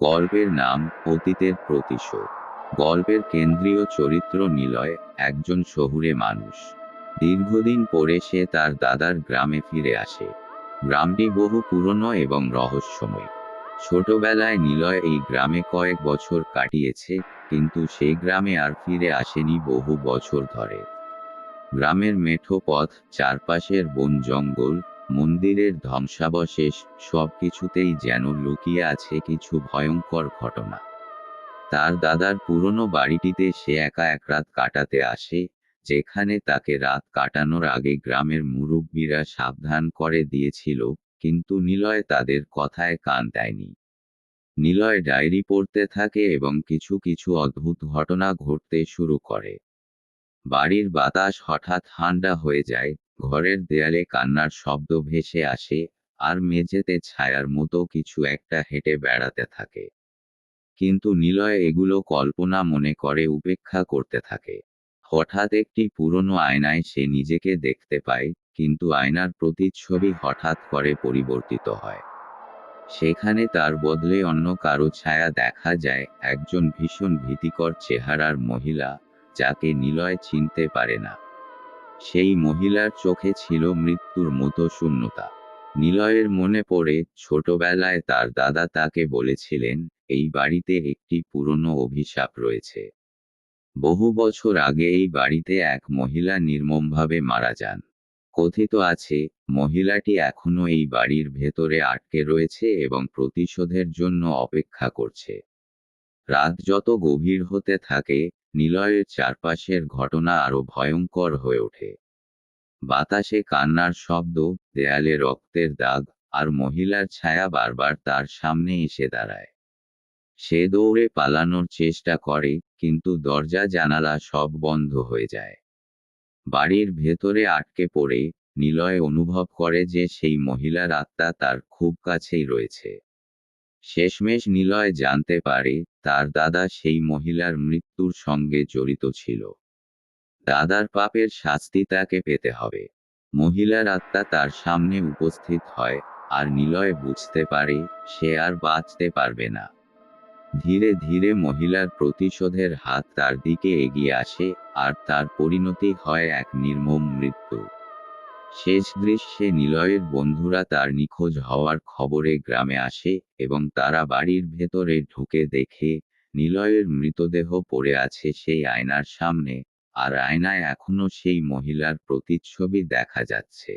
গল্পের নাম অতীতের প্রতিশোধ। গল্পের কেন্দ্রীয় চরিত্র নিলয়, একজন শহুরে মানুষ। দীর্ঘদিন পরে সে তার দাদার গ্রামে ফিরে আসে। গ্রামটি বহু পুরনো এবং রহস্যময়। ছোটবেলায় নিলয় এই গ্রামে কয়েক বছর কাটিয়েছে, কিন্তু সেই গ্রামে আর ফিরে আসেনি বহু বছর ধরে। গ্রামের মেঠো পথ, চারপাশের বন জঙ্গল, মন্দিরের ধ্বংসাবশেষ, সবকিছুতেই যেন লুকিয়ে আছে কিছু ভয়ঙ্কর ঘটনা। তার দাদার পুরনো বাড়িটিতে সে একা এক রাত কাটাতে আসে, যেখানে তাকে রাত কাটানোর আগে গ্রামের মুরব্বীরা সাবধান করে দিয়েছিল, কিন্তু নিলয় তাদের কথায় কান দেয়নি। নিলয় ডায়েরি পড়তে থাকে এবং কিছু কিছু অদ্ভুত ঘটনা ঘটতে শুরু করে। বাড়ির বাতাস হঠাৎ ঠান্ডা হয়ে যায়, ঘরের দেয়ালে কান্নার শব্দ ভেসে আসে, আর মেঝেতে ছায়ার মতো কিছু একটা হেঁটে বেড়াতে থাকে। কিন্তু নিলয় এগুলো কল্পনা মনে করে উপেক্ষা করতে থাকে। হঠাৎ একটি পুরনো আয়নায় সে নিজেকে দেখতে পায়, কিন্তু আয়নার প্রতিচ্ছবি হঠাৎ করে পরিবর্তিত হয়। সেখানে তার বদলে অন্য কারো ছায়া দেখা যায়, একজন ভীষণ ভীতিকর চেহারার মহিলা, যাকে নিলয় চিনতে পারে না। সেই মহিলার চোখে ছিল মৃত্যুর মতো শূন্যতা। নিলয়ের মনে পড়ে ছোটবেলায় তার দাদা তাকে বলেছিলেন, এই বাড়িতে একটি পুরনো অভিশাপ রয়েছে। বহু বছর আগে এই বাড়িতে এক মহিলা নির্মমভাবে মারা যান। কথিত আছে, মহিলাটি এখনো এই বাড়ির ভেতরে আটকে রয়েছে এবং প্রতিশোধের জন্য অপেক্ষা করছে। রাত যত গভীর হতে থাকে, নিলয়ের চারপাশের ঘটনা আরো ভয়ঙ্কর হয়ে ওঠে। বাতাসে কান্নার শব্দ, দেয়ালে রক্তের দাগ, আর মহিলার ছায়া বারবার তার সামনে এসে দাঁড়ায়। সে দৌড়ে পালানোর চেষ্টা করে, কিন্তু দরজা জানালা সব বন্ধ হয়ে যায়। বাড়ির ভেতরে আটকে পড়ে, নিলয় অনুভব করে যে সেই মহিলার আত্মা তার খুব কাছেই রয়েছে। শেষমেশ নিলয় জানতে পারে, তার দাদা সেই মহিলার মৃত্যুর সঙ্গে জড়িত ছিল। দাদার পাপের শাস্তি তাকে পেতে হবে। মহিলার আত্মা তার সামনে উপস্থিত হয়, আর নিলয় বুঝতে পারে, সে আর বাঁচতে পারবে না। ধীরে ধীরে মহিলার প্রতিশোধের হাত তার দিকে এগিয়ে আসে, আর তার পরিণতি হয় এক নির্মম মৃত্যু। শেষ দৃশ্যে নিলয়ের বন্ধুরা তার নিখোঁজ হওয়ার খবরে গ্রামে আসে, এবং তারা বাড়ির ভেতরে ঢুকে দেখে, নিলয়ের মৃতদেহ পড়ে আছে সেই আয়নার সামনে, আর আয়নায় এখনো সেই মহিলার প্রতিচ্ছবি দেখা যাচ্ছে।